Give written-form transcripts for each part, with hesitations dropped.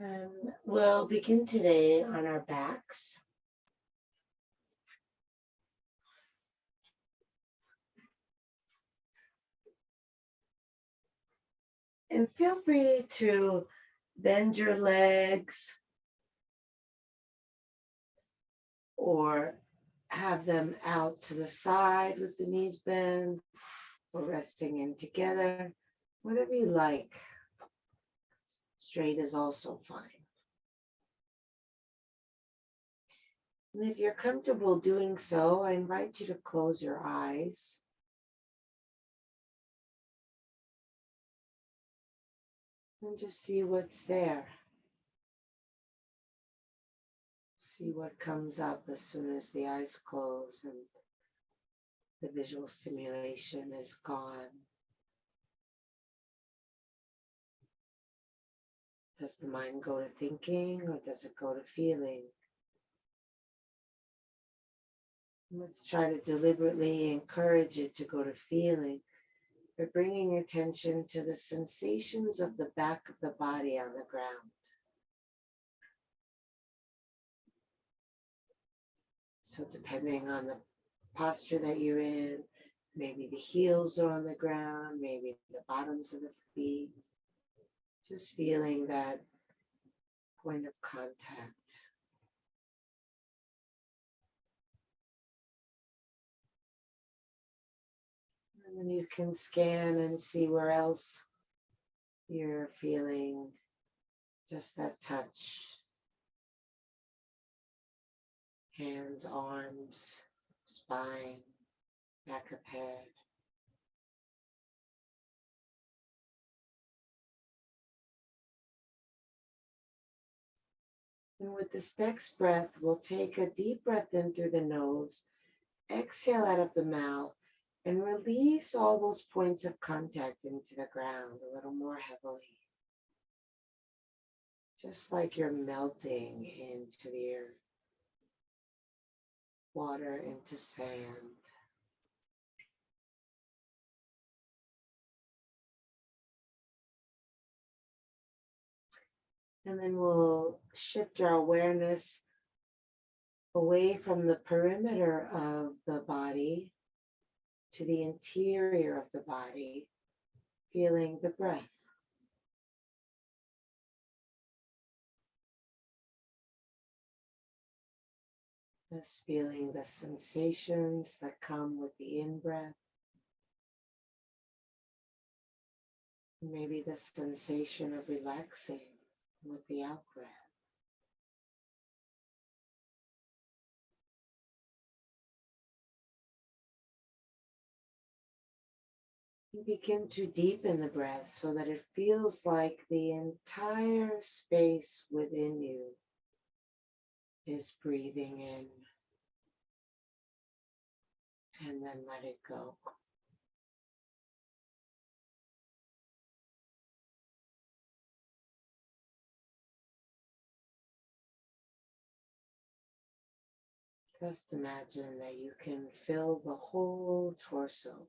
And we'll begin today on our backs. And feel free to bend your legs or have them out to the side with the knees bent or resting in together, whatever you like. Straight is also fine. And if you're comfortable doing so, I invite you to close your eyes. And just see what's there. See what comes up as soon as the eyes close and the visual stimulation is gone. Does the mind go to thinking or does it go to feeling? Let's try to deliberately encourage it to go to feeling by bringing attention to the sensations of the back of the body on the ground. So depending on the posture that you're in, maybe the heels are on the ground, maybe the bottoms of the feet, just feeling that point of contact. And then you can scan and see where else you're feeling just that touch. Hands, arms, spine, back of head. And with this next breath, we'll take a deep breath in through the nose, exhale out of the mouth, and release all those points of contact into the ground a little more heavily. Just like you're melting into the earth, water into sand. And then we'll shift our awareness away from the perimeter of the body to the interior of the body, feeling the breath. Just feeling the sensations that come with the in-breath. Maybe the sensation of relaxing with the out-breath. You begin to deepen the breath so that it feels like the entire space within you is breathing in, and then let it go. Just imagine that you can fill the whole torso.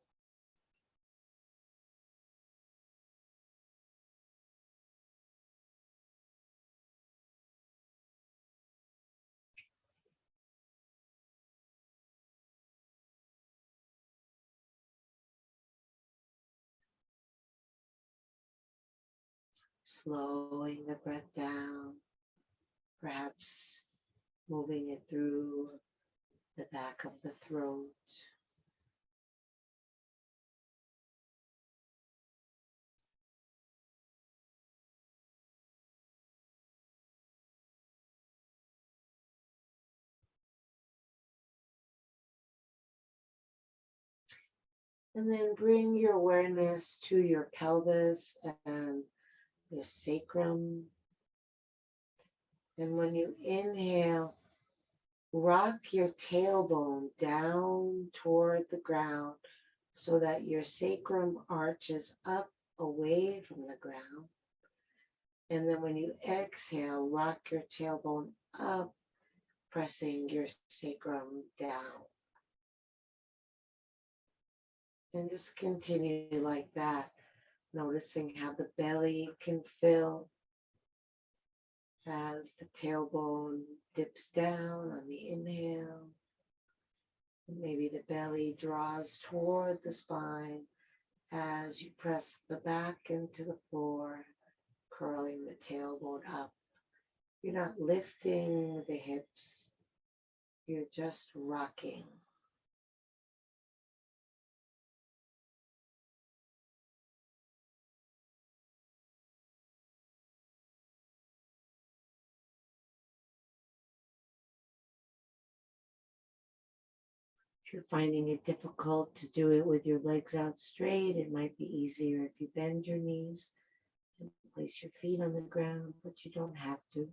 Slowing the breath down, perhaps moving it through the back of the throat. And then bring your awareness to your pelvis and your sacrum. And when you inhale, rock your tailbone down toward the ground so that your sacrum arches up away from the ground. And then when you exhale, rock your tailbone up, pressing your sacrum down. And just continue like that, noticing how the belly can fill as the tailbone dips down on the inhale. Maybe the belly draws toward the spine as you press the back into the floor, curling the tailbone up. You're not lifting the hips, you're just rocking. If you're finding it difficult to do it with your legs out straight, it might be easier if you bend your knees and place your feet on the ground, but you don't have to.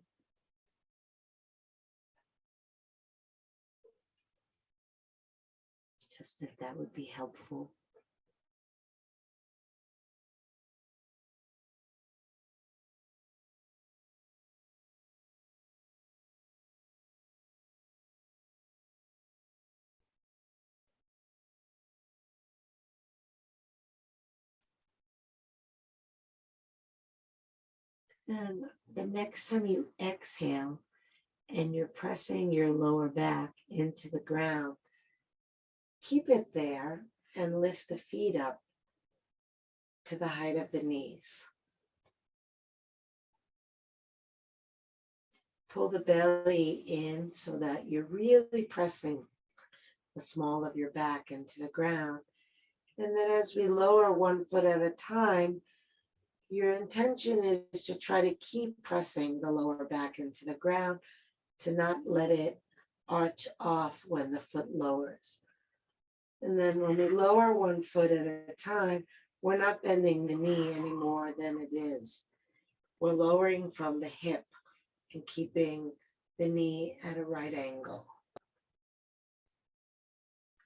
Just if that would be helpful. And the next time you exhale and you're pressing your lower back into the ground, keep it there and lift the feet up to the height of the knees. Pull the belly in so that you're really pressing the small of your back into the ground. And then as we lower one foot at a time, your intention is to try to keep pressing the lower back into the ground, to not let it arch off when the foot lowers. And then when we lower one foot at a time, we're not bending the knee any more than it is. We're lowering from the hip and keeping the knee at a right angle.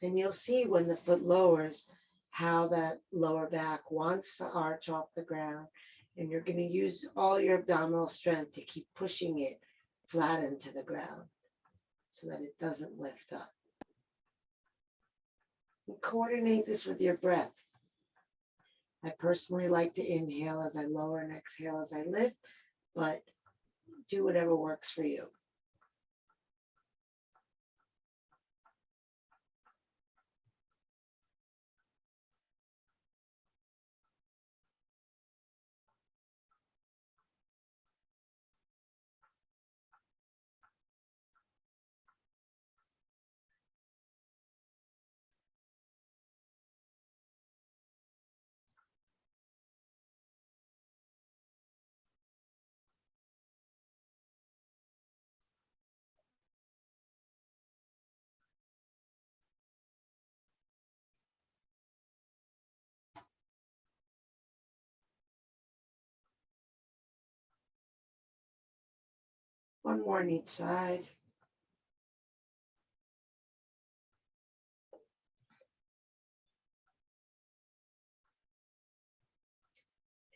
And you'll see when the foot lowers how that lower back wants to arch off the ground. And you're going to use all your abdominal strength to keep pushing it flat into the ground so that it doesn't lift up. And coordinate this with your breath. I personally like to inhale as I lower and exhale as I lift, but do whatever works for you. One more on each side.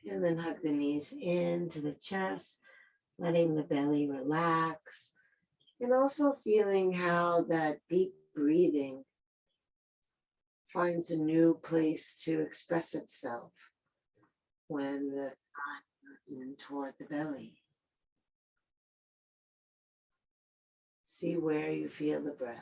And then hug the knees into the chest, letting the belly relax. And also feeling how that deep breathing finds a new place to express itself when the thought in toward the belly. See where you feel the breath.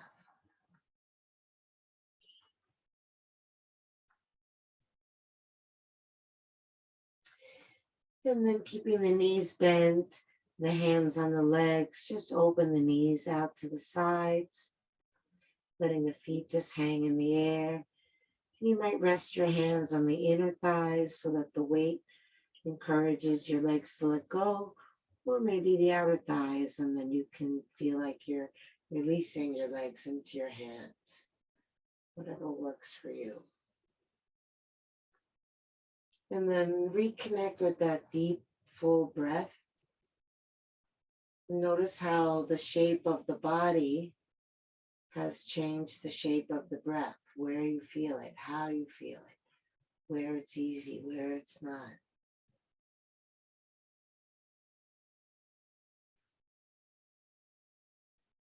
And then keeping the knees bent, the hands on the legs, just open the knees out to the sides, letting the feet just hang in the air. You might rest your hands on the inner thighs so that the weight encourages your legs to let go, or maybe the outer thighs, and then you can feel like you're releasing your legs into your hands. Whatever works for you. And then reconnect with that deep, full breath. Notice how the shape of the body has changed the shape of the breath, where you feel it, how you feel it, where it's easy, where it's not.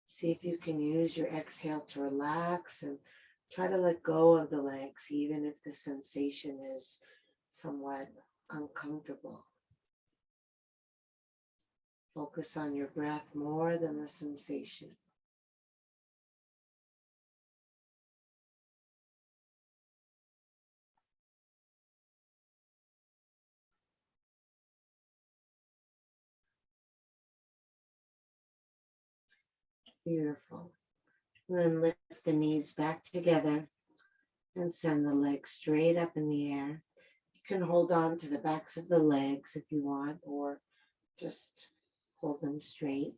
See if you can use your exhale to relax and try to let go of the legs, even if the sensation is somewhat uncomfortable. Focus on your breath more than the sensation. Beautiful. And then lift the knees back together and send the legs straight up in the air. You can hold on to the backs of the legs if you want, or just hold them straight.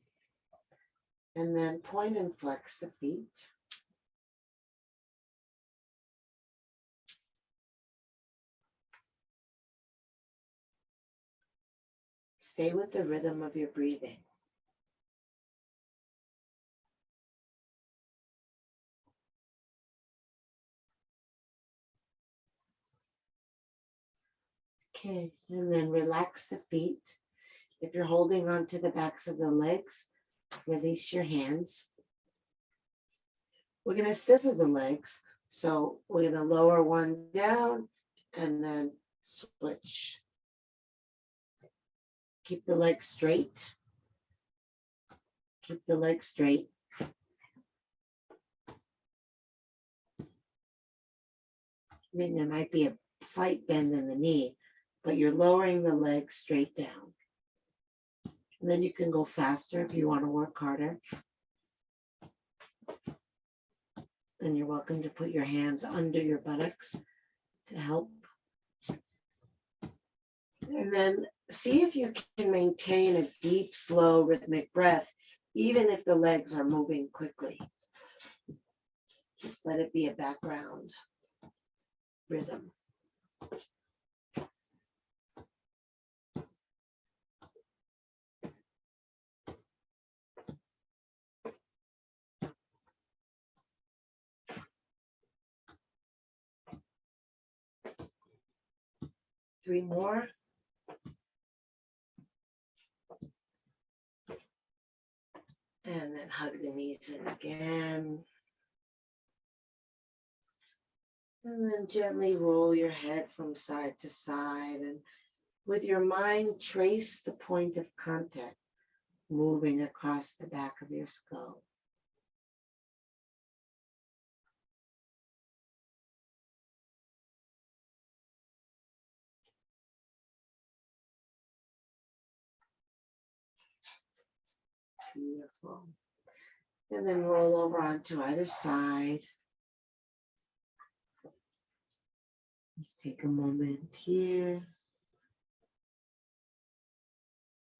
And then point and flex the feet. Stay with the rhythm of your breathing. Okay, and then relax the feet. If you're holding on to the backs of the legs, release your hands. We're going to scissor the legs. So we're going to lower one down and then switch. Keep the legs straight. Keep the legs straight. I mean, there might be a slight bend in the knee, but you're lowering the legs straight down. And then you can go faster if you want to work harder. And you're welcome to put your hands under your buttocks to help. And then see if you can maintain a deep, slow, rhythmic breath, even if the legs are moving quickly. Just let it be a background rhythm. Three more. And then hug the knees in again. And then gently roll your head from side to side. And with your mind, trace the point of contact moving across the back of your skull. Beautiful. And then roll over onto either side. Let's take a moment here.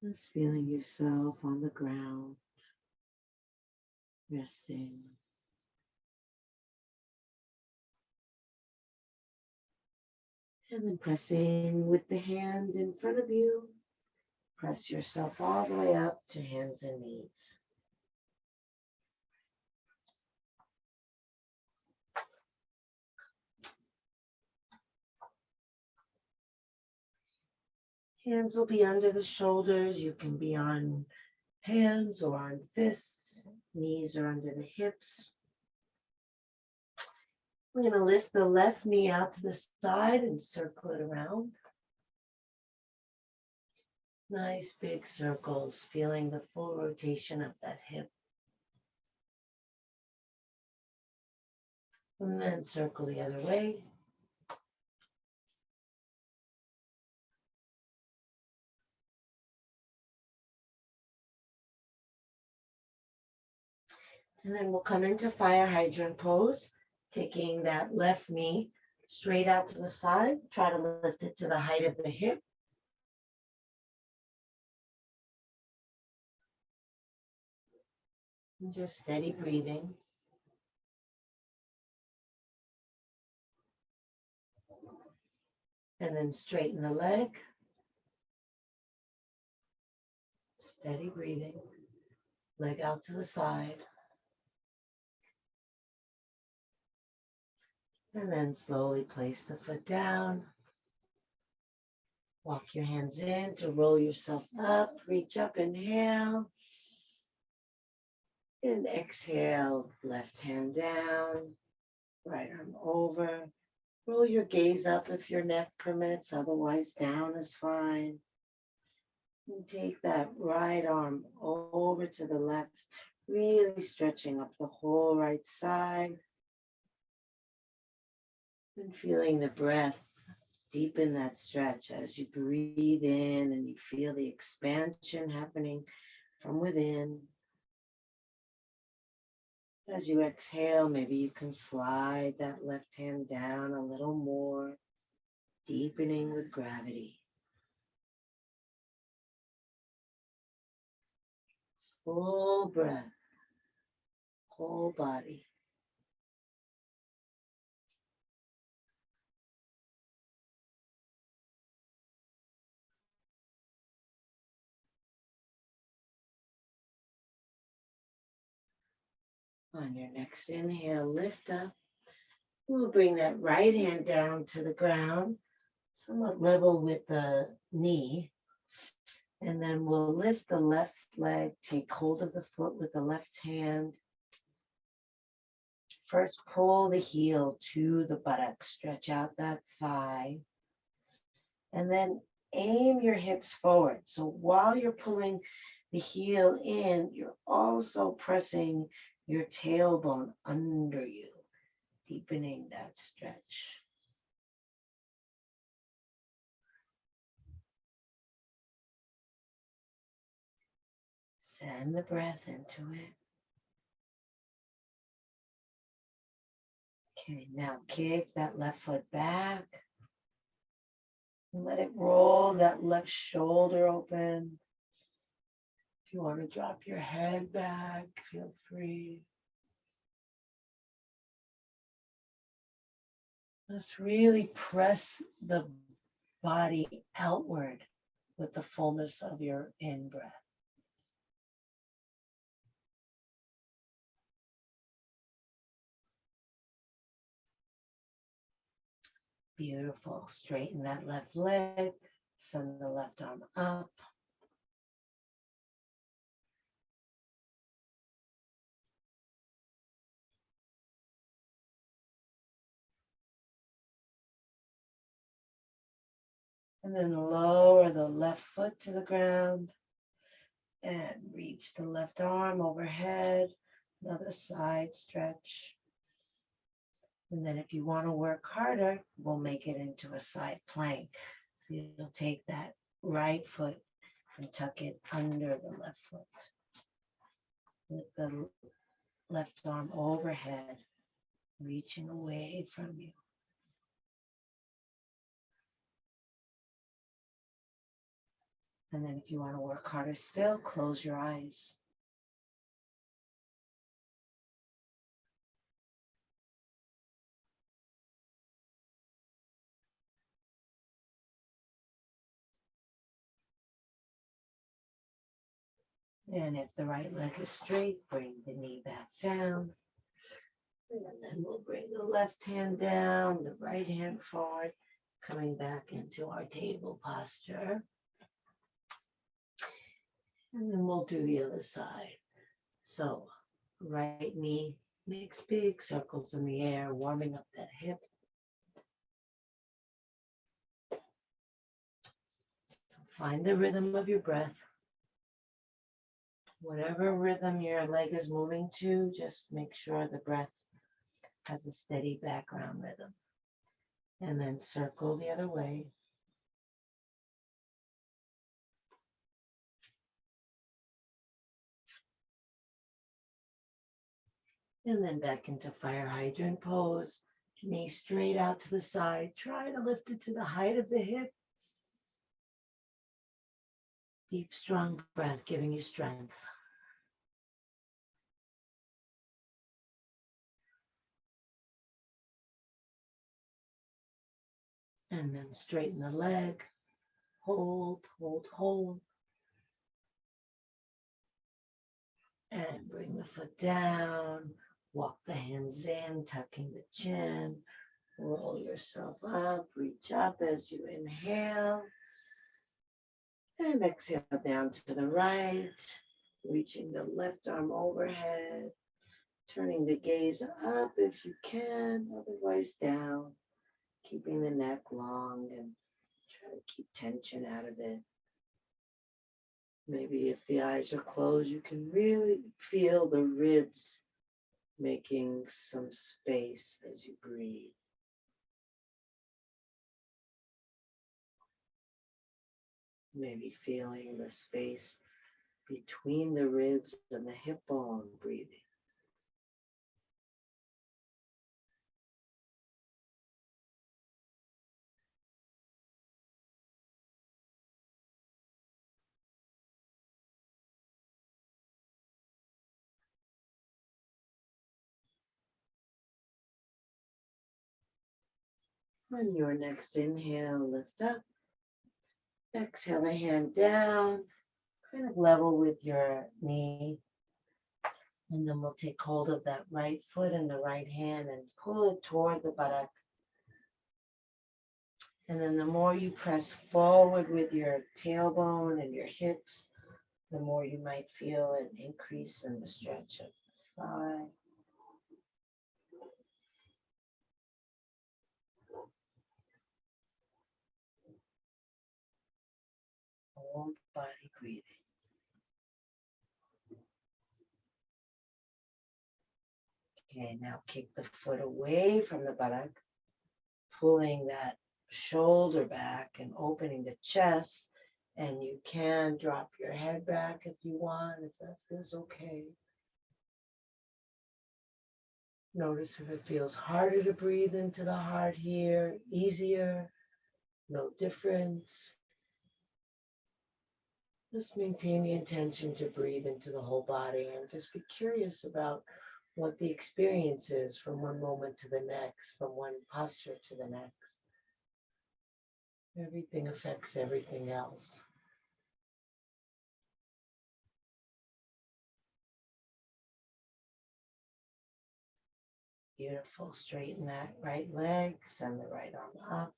Just feeling yourself on the ground, resting. And then pressing with the hand in front of you. Press yourself all the way up to hands and knees. Hands will be under the shoulders. You can be on hands or on fists. Knees are under the hips. We're going to lift the left knee out to the side and circle it around. Nice big circles, feeling the full rotation of that hip. And then circle the other way. And then we'll come into fire hydrant pose, taking that left knee straight out to the side. Try to lift it to the height of the hip. And just steady breathing. And then straighten the leg. Steady breathing. Leg out to the side. And then slowly place the foot down. Walk your hands in to roll yourself up. Reach up, inhale. And exhale, left hand down, right arm over. Roll your gaze up if your neck permits, otherwise down is fine. And take that right arm over to the left, really stretching up the whole right side and feeling the breath deepen that stretch as you breathe in and you feel the expansion happening from within. As you exhale, maybe you can slide that left hand down a little more, deepening with gravity. Full breath, whole body. On your next inhale, lift up. We'll bring that right hand down to the ground, somewhat level with the knee. And then we'll lift the left leg, take hold of the foot with the left hand. First, pull the heel to the buttock, stretch out that thigh. And then aim your hips forward. So while you're pulling the heel in, you're also pressing your tailbone under you, deepening that stretch. Send the breath into it. Okay, now kick that left foot back. Let it roll that left shoulder open. If you want to drop your head back, feel free. Let's really press the body outward with the fullness of your in-breath. Beautiful. Straighten that left leg. Send the left arm up. And then lower the left foot to the ground and reach the left arm overhead. Another side stretch. And then if you want to work harder, we'll make it into a side plank. You'll take that right foot and tuck it under the left foot with the left arm overhead, reaching away from you. And then if you want to work harder still, close your eyes. And if the right leg is straight, bring the knee back down. And then we'll bring the left hand down, the right hand forward, coming back into our table posture. And then we'll do the other side. So right knee makes big circles in the air, warming up that hip. So find the rhythm of your breath. Whatever rhythm your leg is moving to, just make sure the breath has a steady background rhythm. And then circle the other way. And then back into fire hydrant pose. Knee straight out to the side. Try to lift it to the height of the hip. Deep, strong breath, giving you strength. And then straighten the leg. Hold, hold, hold. And bring the foot down. Walk the hands in, tucking the chin. Roll yourself up. Reach up as you inhale. And exhale down to the right. Reaching the left arm overhead. Turning the gaze up if you can, otherwise down. Keeping the neck long and try to keep tension out of it. Maybe if the eyes are closed, you can really feel the ribs making some space as you breathe. Maybe feeling the space between the ribs and the hip bone breathing. On your next inhale, lift up. Exhale the hand down, kind of level with your knee. And then we'll take hold of that right foot and the right hand and pull it toward the buttock. And then the more you press forward with your tailbone and your hips, the more you might feel an increase in the stretch of the thigh. Whole body breathing. Okay, now kick the foot away from the buttock, pulling that shoulder back and opening the chest. And you can drop your head back if you want, if that feels okay. Notice if it feels harder to breathe into the heart here, easier, no difference. Just maintain the intention to breathe into the whole body and just be curious about what the experience is from one moment to the next, from one posture to the next. Everything affects everything else. Beautiful. Straighten that right leg, send the right arm up.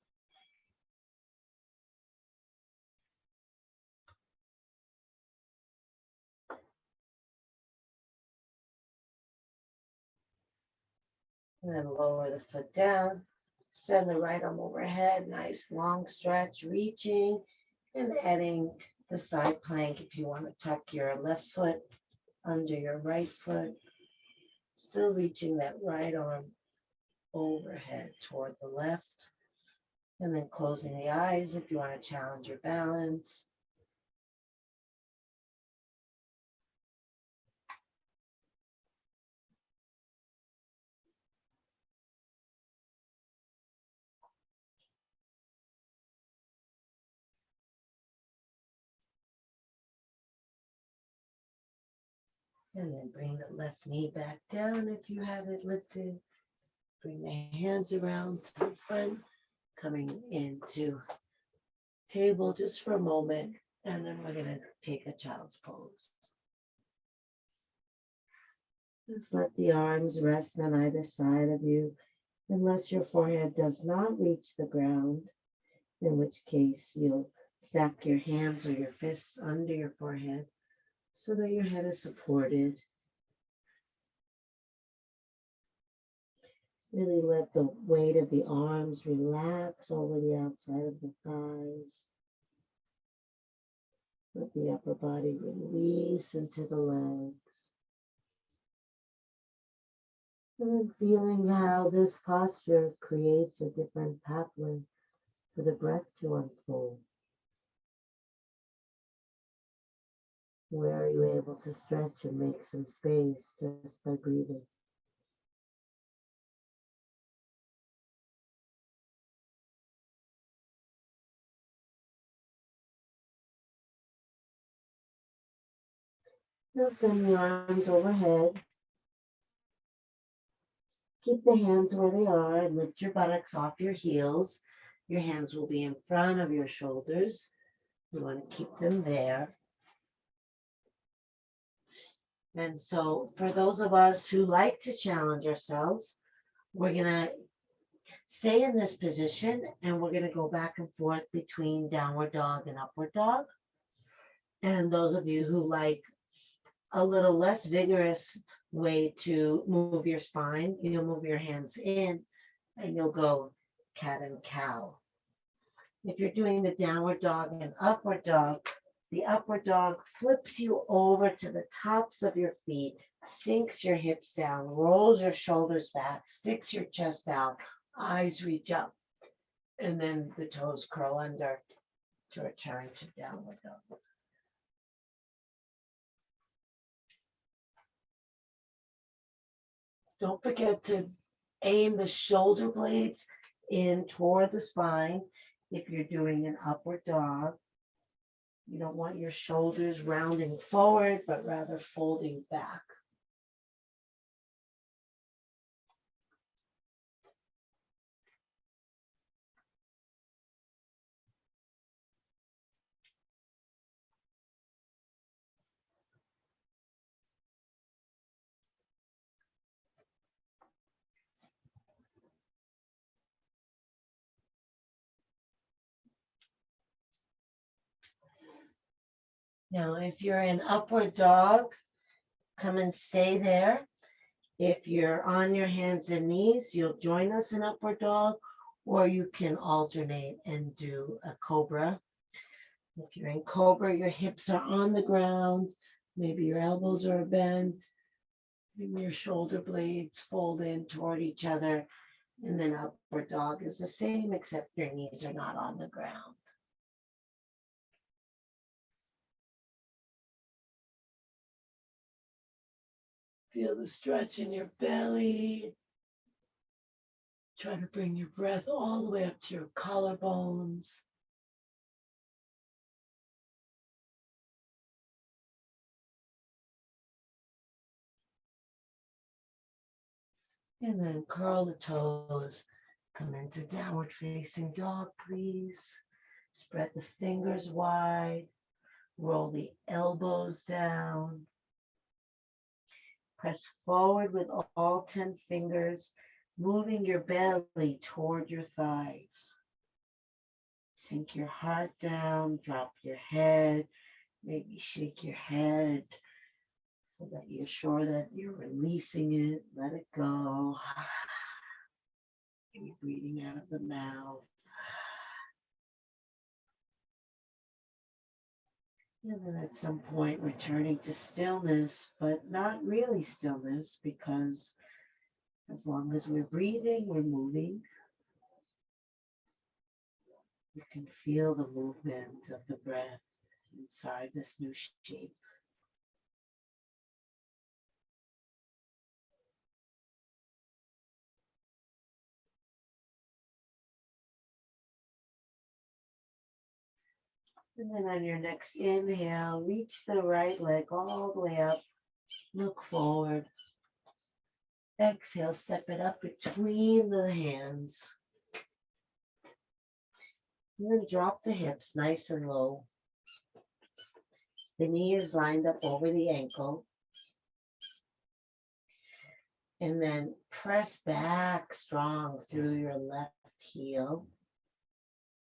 And then lower the foot down. Send the right arm overhead. Nice long stretch, reaching and adding the side plank if you want to tuck your left foot under your right foot. Still reaching that right arm overhead toward the left. And then closing the eyes if you want to challenge your balance. And then bring the left knee back down if you have it lifted. Bring the hands around to the front, coming into table just for a moment. And then we're going to take a child's pose. Just let the arms rest on either side of you, unless your forehead does not reach the ground, in which case you'll stack your hands or your fists under your forehead so that your head is supported. Really let the weight of the arms relax over the outside of the thighs. Let the upper body release into the legs. And then feeling how this posture creates a different pathway for the breath to unfold. Where are you able to stretch and make some space just by breathing? Now send the arms overhead. Keep the hands where they are and lift your buttocks off your heels. Your hands will be in front of your shoulders. You want to keep them there. And so for those of us who like to challenge ourselves, we're going to stay in this position and we're going to go back and forth between downward dog and upward dog. And those of you who like a little less vigorous way to move your spine, you'll move your hands in and you'll go cat and cow. If you're doing the downward dog and upward dog, The upward dog flips you over to the tops of your feet, sinks your hips down, rolls your shoulders back, sticks your chest out, eyes reach up, and then the toes curl under to return to downward dog. Don't forget to aim the shoulder blades in toward the spine if you're doing an upward dog. You don't want your shoulders rounding forward, but rather folding back. Now, if you're in upward dog, come and stay there. If you're on your hands and knees, you'll join us in upward dog, or you can alternate and do a cobra. If you're in cobra, your hips are on the ground, maybe your elbows are bent, maybe your shoulder blades fold in toward each other, and then upward dog is the same, except your knees are not on the ground. Feel the stretch in your belly. Try to bring your breath all the way up to your collarbones. And then curl the toes. Come into downward facing dog, please. Spread the fingers wide. Roll the elbows down. Press forward with all 10 fingers, moving your belly toward your thighs. Sink your heart down, drop your head, maybe shake your head so that you're sure that you're releasing it. Let it go. Maybe breathing out of the mouth. And then at some point returning to stillness, but not really stillness, because as long as we're breathing, we're moving. You can feel the movement of the breath inside this new shape. And then on your next inhale, reach the right leg all the way up. Look forward. Exhale, step it up between the hands. And then drop the hips nice and low. The knee is lined up over the ankle. And then press back strong through your left heel.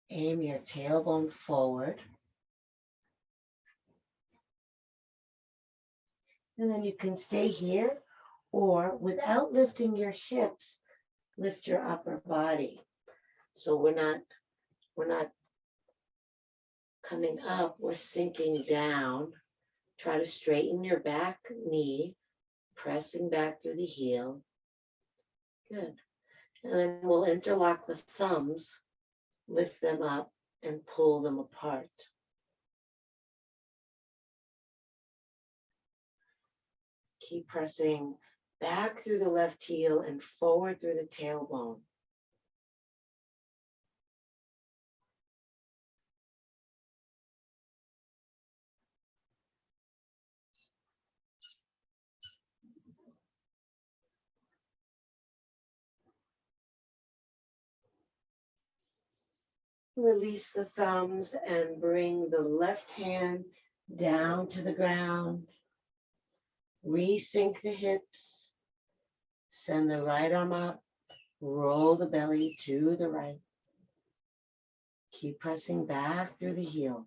Aim your tailbone forward. And then you can stay here, or without lifting your hips, lift your upper body. So we're not coming up, we're sinking down. Try to straighten your back knee, pressing back through the heel. Good. And then we'll interlock the thumbs, lift them up, and pull them apart. Keep pressing back through the left heel and forward through the tailbone. Release the thumbs and bring the left hand down to the ground. Resync the hips. Send the right arm up. Roll the belly to the right. Keep pressing back through the heel.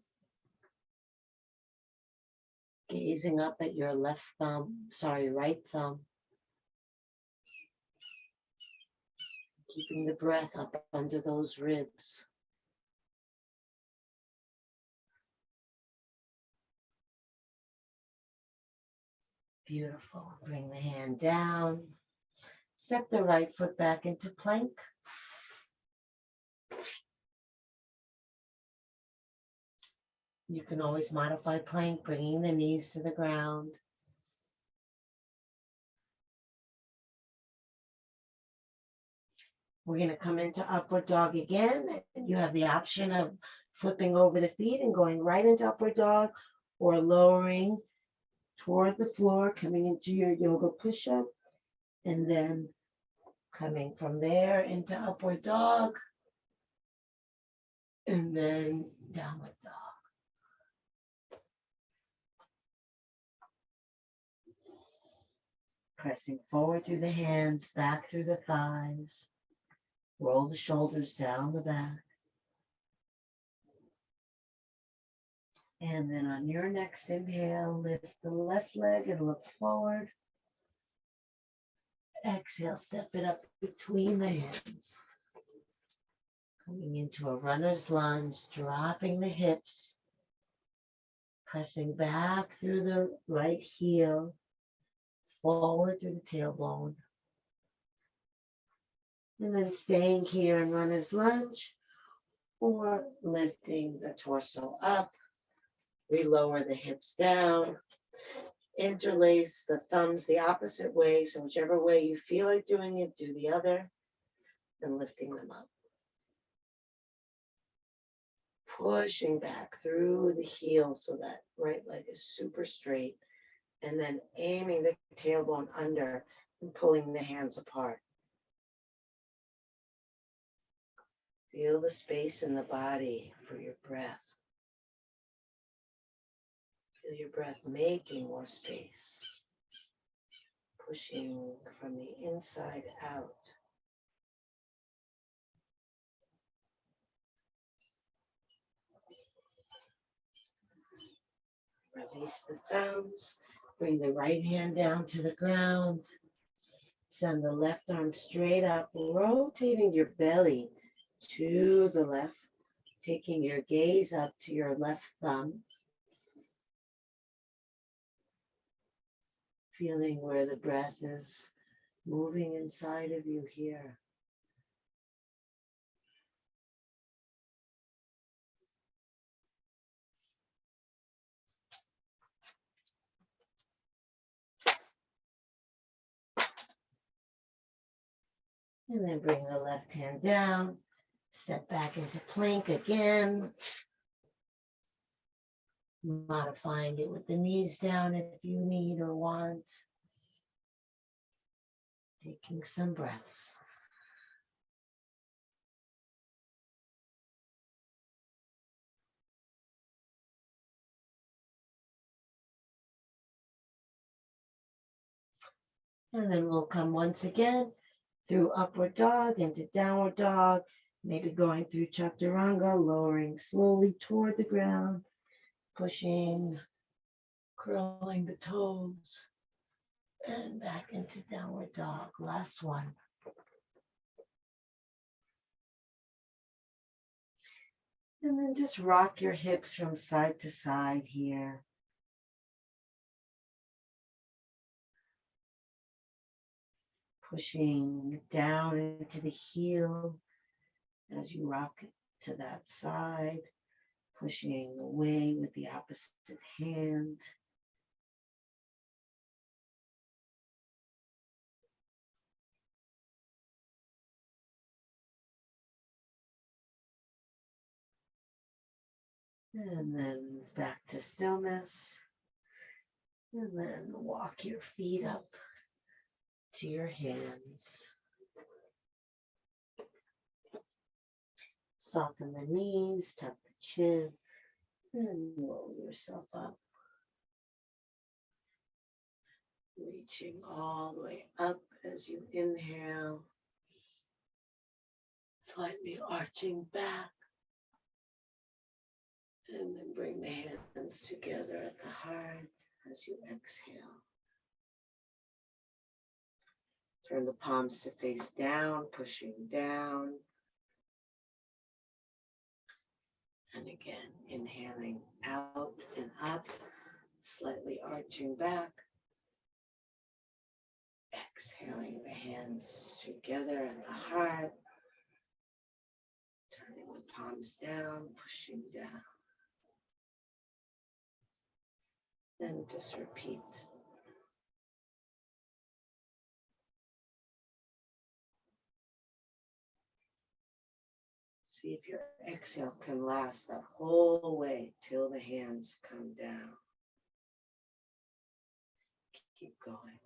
Gazing up at your right thumb. Keeping the breath up under those ribs. Beautiful. Bring the hand down. Step the right foot back into plank. You can always modify plank, bringing the knees to the ground. We're going to come into upward dog again. You have the option of flipping over the feet and going right into upward dog, or lowering toward the floor, coming into your yoga push-up, and then coming from there into upward dog, and then downward dog. Pressing forward through the hands, back through the thighs. Roll the shoulders down the back. And then on your next inhale, lift the left leg and look forward. Exhale, step it up between the hands. Coming into a runner's lunge, dropping the hips, pressing back through the right heel, forward through the tailbone. And then staying here in runner's lunge, or lifting the torso up. We lower the hips down, interlace the thumbs the opposite way. So whichever way you feel like doing it, do the other, and lifting them up. Pushing back through the heel so that right leg is super straight, and then aiming the tailbone under and pulling the hands apart. Feel the space in the body for your breath. Feel your breath making more space, pushing from the inside out. Release the thumbs, bring the right hand down to the ground, send the left arm straight up, rotating your belly to the left, taking your gaze up to your left thumb, feeling where the breath is moving inside of you here. And then bring the left hand down, step back into plank again, modifying it with the knees down if you need or want. Taking some breaths. And then we'll come once again through upward dog into downward dog, maybe going through chaturanga, lowering slowly toward the ground, pushing, curling the toes, and back into downward dog. Last one. And then just rock your hips from side to side here. Pushing down into the heel as you rock it to that side, pushing away with the opposite hand. And then back to stillness. And then walk your feet up to your hands. Soften the knees, tuck the chin, and roll yourself up. Reaching all the way up as you inhale, slightly arching back. And then bring the hands together at the heart as you exhale. Turn the palms to face down, pushing down. And again, inhaling out and up, slightly arching back. Exhaling the hands together at the heart, turning the palms down, pushing down. Then just repeat. See if your exhale can last that whole way till the hands come down. Keep going.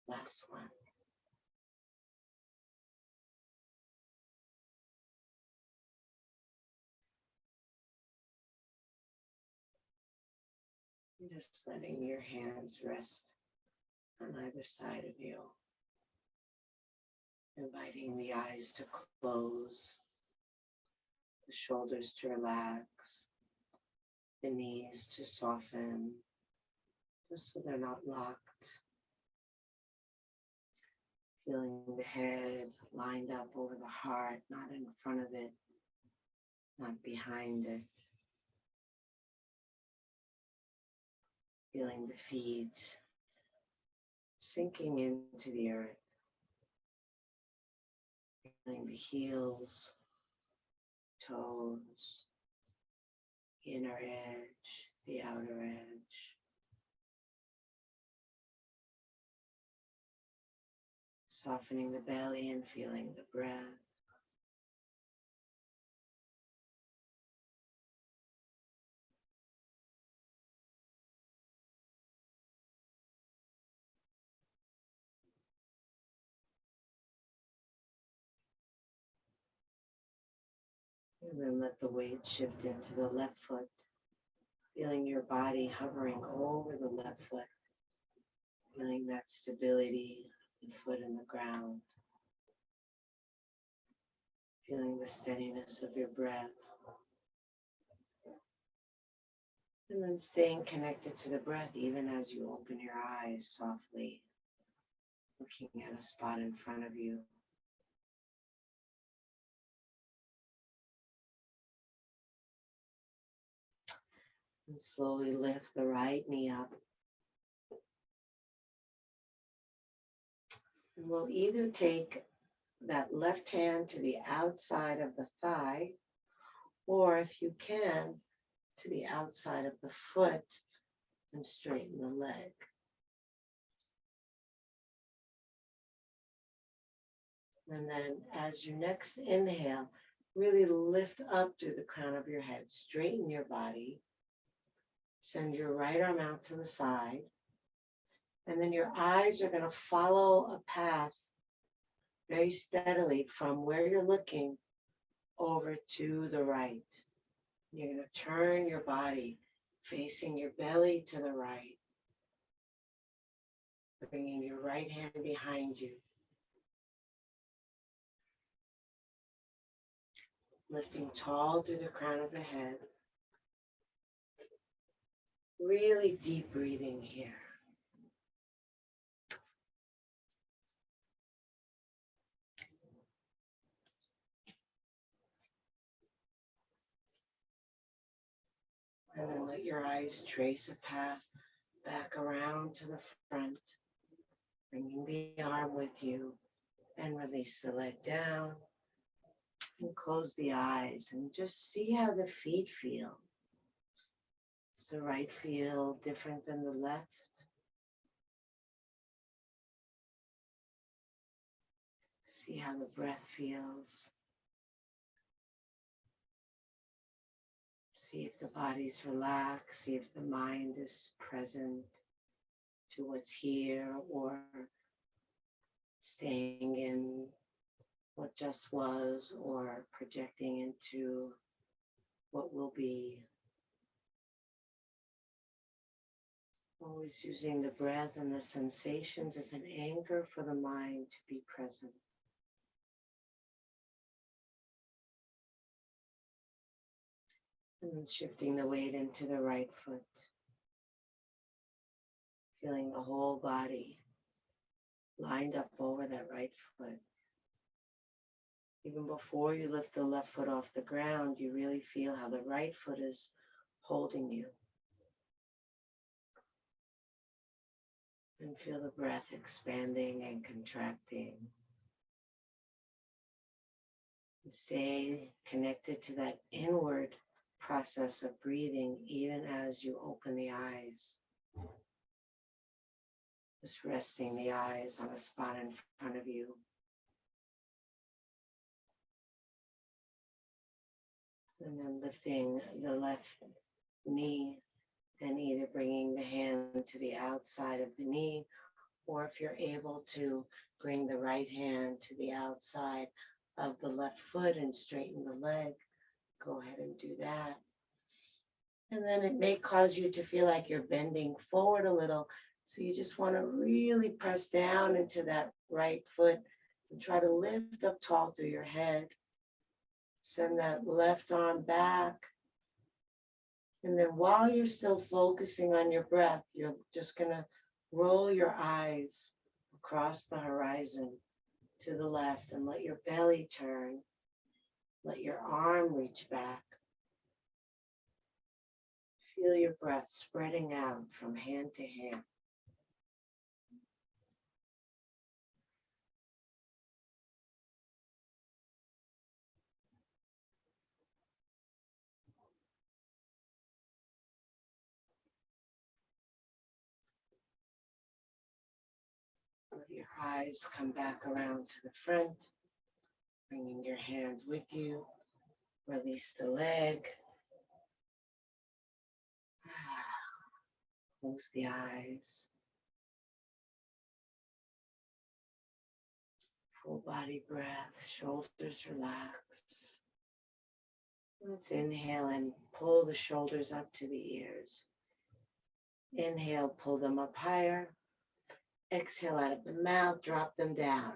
Last one. Just letting your hands rest on either side of you. Inviting the eyes to close, the shoulders to relax, the knees to soften, just so they're not locked. Feeling the head lined up over the heart, not in front of it, not behind it. Feeling the feet sinking into the earth. Feeling the heels, toes, inner edge, the outer edge. Softening the belly and feeling the breath. And then let the weight shift into the left foot. Feeling your body hovering over the left foot. Feeling that stability of the foot in the ground. Feeling the steadiness of your breath. And then staying connected to the breath even as you open your eyes softly, looking at a spot in front of you. And slowly lift the right knee up. And we'll either take that left hand to the outside of the thigh, or if you can, to the outside of the foot and straighten the leg. And then as you next inhale, really lift up through the crown of your head, straighten your body, send your right arm out to the side, and then your eyes are going to follow a path very steadily from where you're looking over to the right. You're going to turn your body facing your belly to the right, bringing your right hand behind you, lifting tall through the crown of the head. Really deep breathing here. And then let your eyes trace a path back around to the front, bringing the arm with you, and release the leg down and close the eyes and just see how the feet feel. Does the right feel different than the left? See how the breath feels. See if the body's relaxed. See if the mind is present to what's here or staying in what just was or projecting into what will be. Always using the breath and the sensations as an anchor for the mind to be present. And then shifting the weight into the right foot. Feeling the whole body lined up over that right foot. Even before you lift the left foot off the ground, you really feel how the right foot is holding you. And feel the breath expanding and contracting. And stay connected to that inward process of breathing even as you open the eyes. Just resting the eyes on a spot in front of you. And then lifting the left knee and either bringing the hand to the outside of the knee, or if you're able to bring the right hand to the outside of the left foot and straighten the leg, go ahead and do that. And then it may cause you to feel like you're bending forward a little. So you just want to really press down into that right foot and try to lift up tall through your head. Send that left arm back. And then while you're still focusing on your breath, you're just going to roll your eyes across the horizon to the left and let your belly turn. Let your arm reach back. Feel your breath spreading out from hand to hand. Let your eyes come back around to the front, bringing your hands with you. Release the leg. Close the eyes. Full body breath, shoulders relax. Let's inhale and pull the shoulders up to the ears. Inhale, pull them up higher. Exhale out of the mouth, drop them down.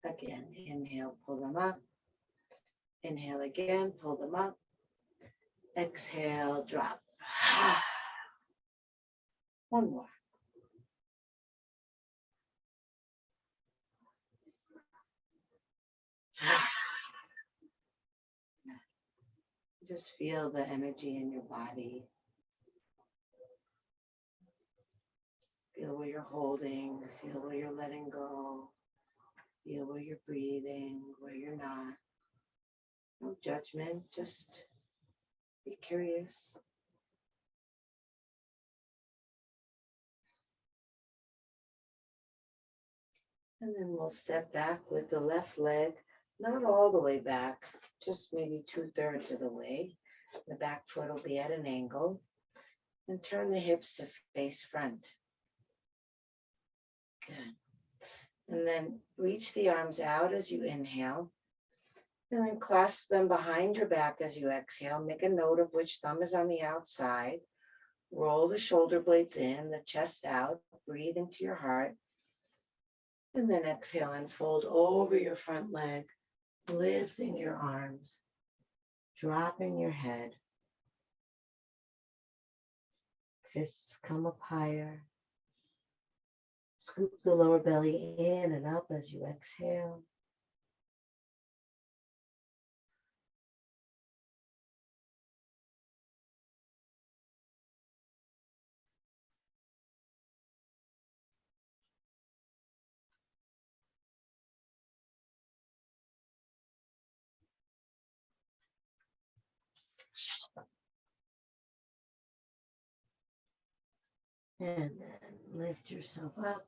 Again, inhale, pull them up. Inhale again, pull them up. Exhale, drop. One more. Just feel the energy in your body. Feel where you're holding, feel where you're letting go. Feel where you're breathing, where you're not. No judgment, just be curious. And then we'll step back with the left leg, not all the way back, just maybe 2/3 of the way. The back foot will be at an angle. And turn the hips to face front. Good. And then reach the arms out as you inhale. And then clasp them behind your back as you exhale. Make a note of which thumb is on the outside. Roll the shoulder blades in, the chest out. Breathe into your heart. And then exhale and fold over your front leg, lifting your arms, dropping your head. Fists come up higher. Scoop the lower belly in and up as you exhale. And then lift yourself up.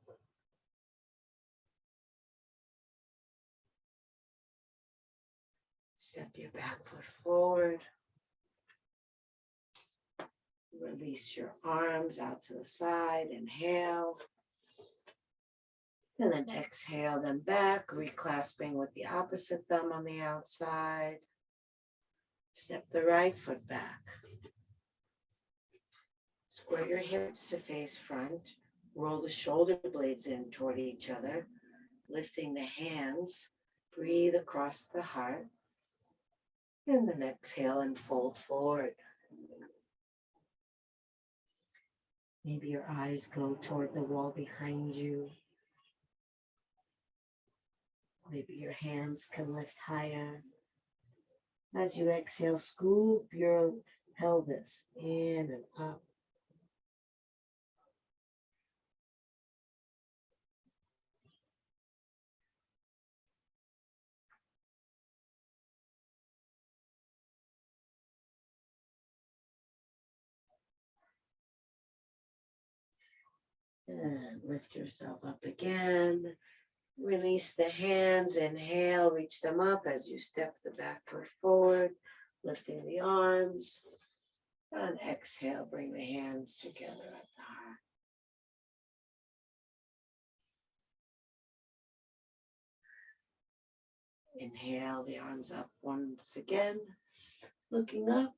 Step your back foot forward. Release your arms out to the side. Inhale. And then exhale them back, reclasping with the opposite thumb on the outside. Step the right foot back. Square your hips to face front. Roll the shoulder blades in toward each other, lifting the hands. Breathe across the heart. And then exhale and fold forward. Maybe your eyes go toward the wall behind you. Maybe your hands can lift higher. As you exhale, scoop your pelvis in and up. And lift yourself up again. Release the hands. Inhale, reach them up as you step the back foot forward, lifting the arms. And exhale, bring the hands together at the heart. Inhale, the arms up once again, looking up.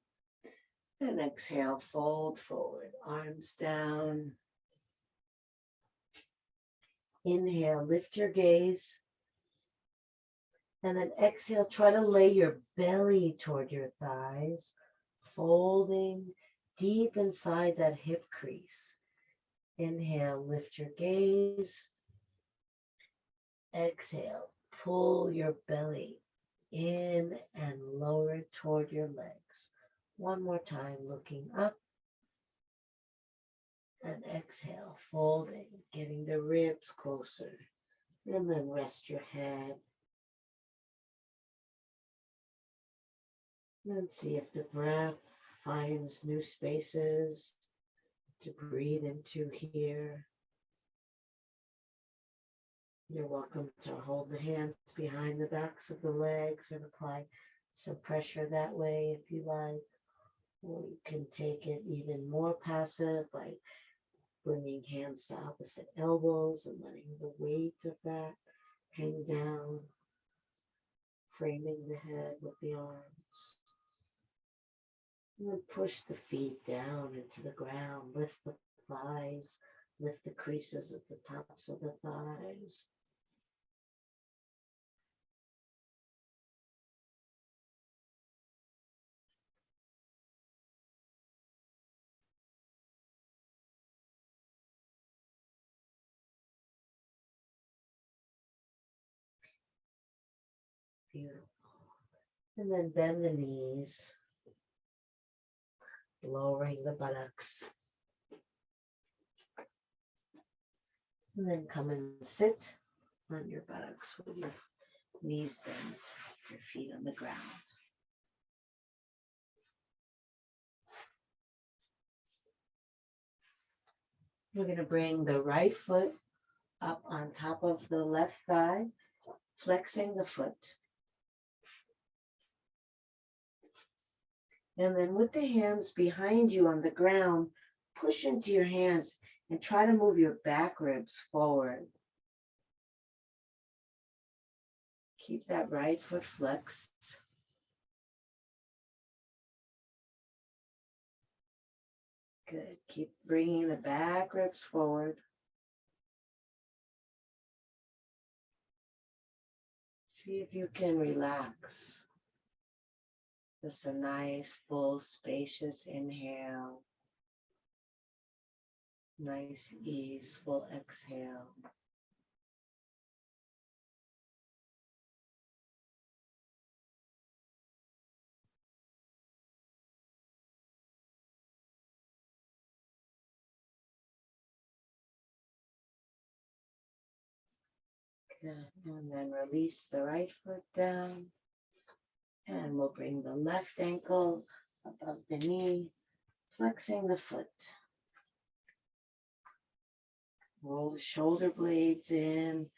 And exhale, fold forward, arms down. Inhale, lift your gaze. And then exhale, try to lay your belly toward your thighs, folding deep inside that hip crease. Inhale, lift your gaze. Exhale, pull your belly in and lower it toward your legs. One more time, looking up. And exhale, folding, getting the ribs closer. And then rest your head. And see if the breath finds new spaces to breathe into here. You're welcome to hold the hands behind the backs of the legs and apply some pressure that way if you like. Or you can take it even more passive by bringing hands to opposite elbows and letting the weight of that hang down, framing the head with the arms. And then push the feet down into the ground, lift the thighs, lift the creases at the tops of the thighs. Beautiful. And then bend the knees, lowering the buttocks. And then come and sit on your buttocks with your knees bent, your feet on the ground. We're going to bring the right foot up on top of the left thigh, flexing the foot. And then with the hands behind you on the ground, push into your hands and try to move your back ribs forward. Keep that right foot flexed. Good. Keep bringing the back ribs forward. See if you can relax. Just a nice, full, spacious inhale. Nice, easeful exhale. Good. And then release the right foot down. And we'll bring the left ankle above the knee, flexing the foot. Roll the shoulder blades in,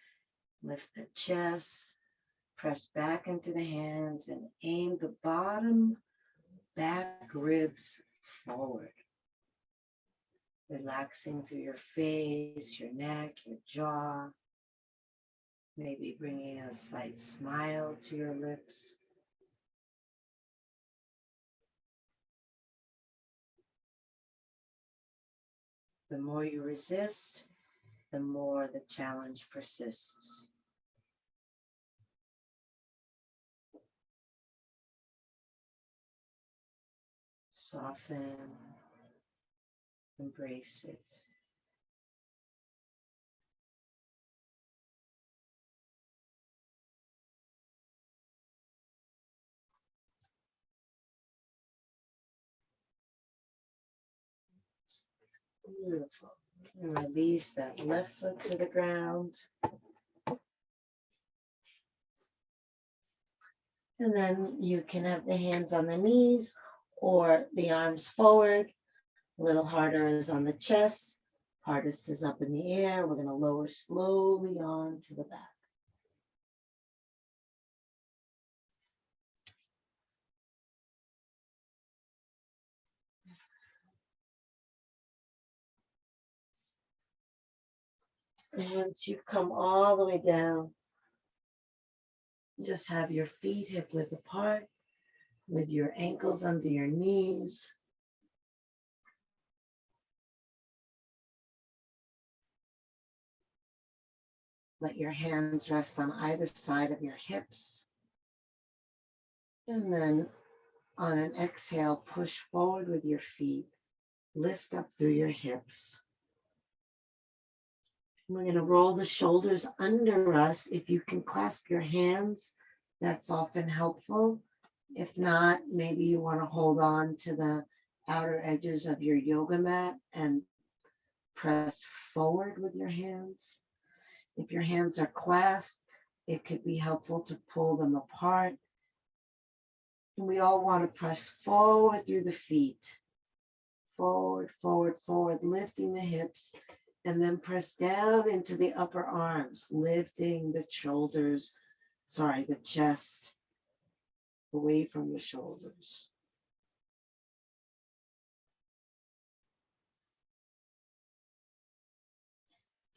lift the chest, press back into the hands and aim the bottom back ribs forward. Relaxing through your face, your neck, your jaw. Maybe bringing a slight smile to your lips. The more you resist, the more the challenge persists. Soften Embrace it. Beautiful. And release that left foot to the ground. And then you can have the hands on the knees or the arms forward. A little harder is on the chest. Hardest is up in the air. We're going to lower slowly on to the back. And once you've come all the way down, just have your feet hip width apart with your ankles under your knees. Let your hands rest on either side of your hips. And then on an exhale, push forward with your feet. Lift up through your hips. We're going to roll the shoulders under us. If you can clasp your hands, that's often helpful. If not, maybe you want to hold on to the outer edges of your yoga mat and press forward with your hands. If your hands are clasped, it could be helpful to pull them apart. And we all want to press forward through the feet. Forward, forward, forward, lifting the hips, and then press down into the upper arms, lifting the shoulders, the chest away from the shoulders.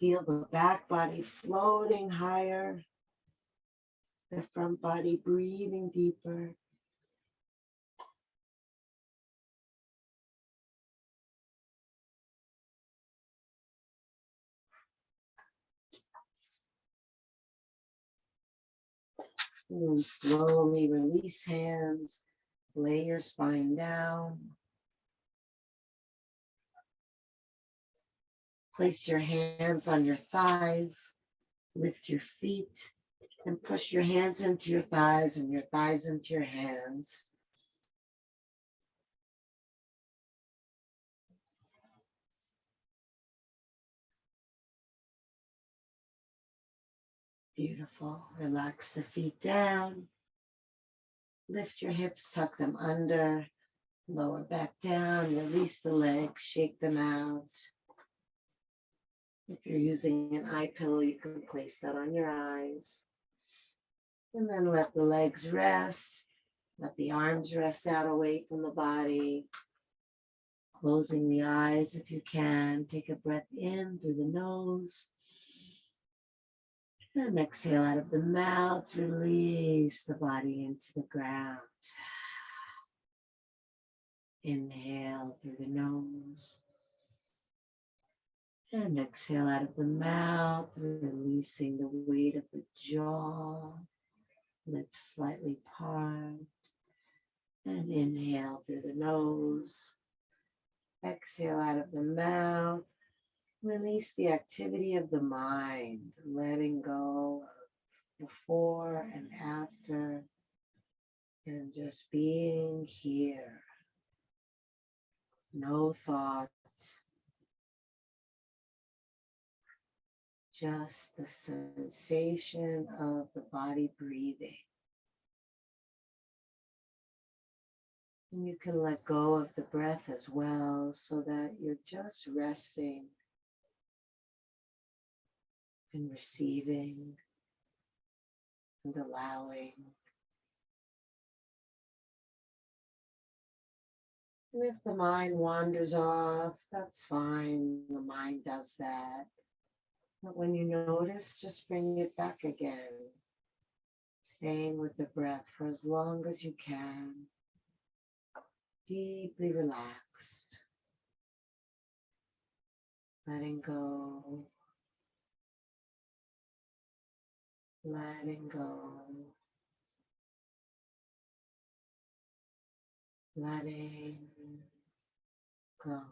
Feel the back body floating higher, the front body breathing deeper. And then slowly release hands, lay your spine down. Place your hands on your thighs, lift your feet, and push your hands into your thighs and your thighs into your hands. Beautiful. Relax the feet down. Lift your hips, tuck them under, lower back down, release the legs, shake them out. If you're using an eye pillow, you can place that on your eyes. And then let the legs rest. Let the arms rest out away from the body. Closing the eyes if you can. Take a breath in through the nose. And exhale out of the mouth. Release the body into the ground. Inhale through the nose. And exhale out of the mouth, releasing the weight of the jaw. Lips slightly part. And inhale through the nose. Exhale out of the mouth. Release the activity of the mind, letting go of before and after, and just being here. No thought, just the sensation of the body breathing. And you can let go of the breath as well so that you're just resting and receiving and allowing. And if the mind wanders off, that's fine. The mind does that. But when you notice, just bring it back again. Staying with the breath for as long as you can. Deeply relaxed. Letting go. Letting go. Letting go.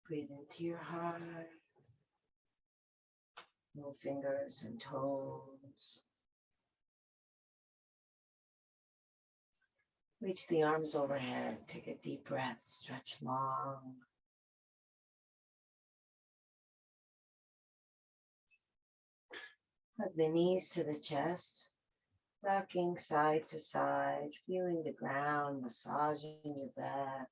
Breathe into your heart. Move fingers and toes. Reach the arms overhead. Take a deep breath. Stretch long. Hug the knees to the chest. Rocking side to side. Feeling the ground. Massaging your back.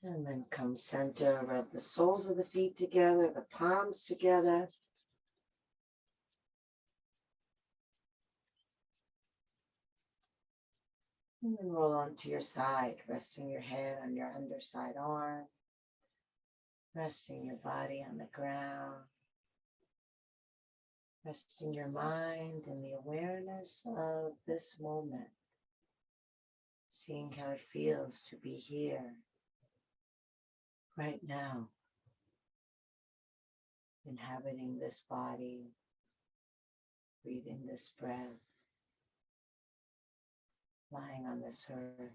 And then come center. Rub the soles of the feet together. The palms together. And then roll onto your side, resting your head on your underside arm, resting your body on the ground, resting your mind in the awareness of this moment, seeing how it feels to be here, right now, inhabiting this body, breathing this breath, lying on this earth.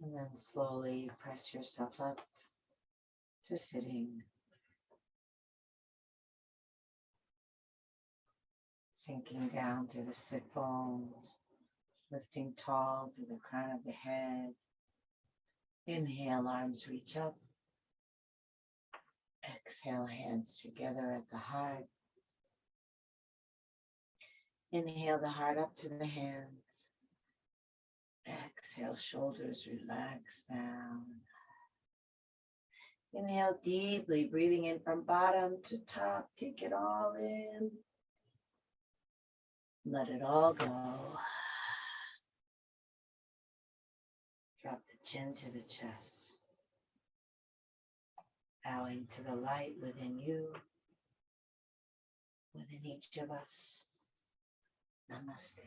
And then slowly press yourself up to sitting, sinking down through the sit bones, lifting tall through the crown of the head. Inhale, arms reach up. Exhale, hands together at the heart. Inhale the heart up to the hands. Exhale, shoulders relax down. Inhale deeply, breathing in from bottom to top. Take it all in. Let it all go. Drop the chin to the chest. Bowing to the light within you, within each of us. Namaste.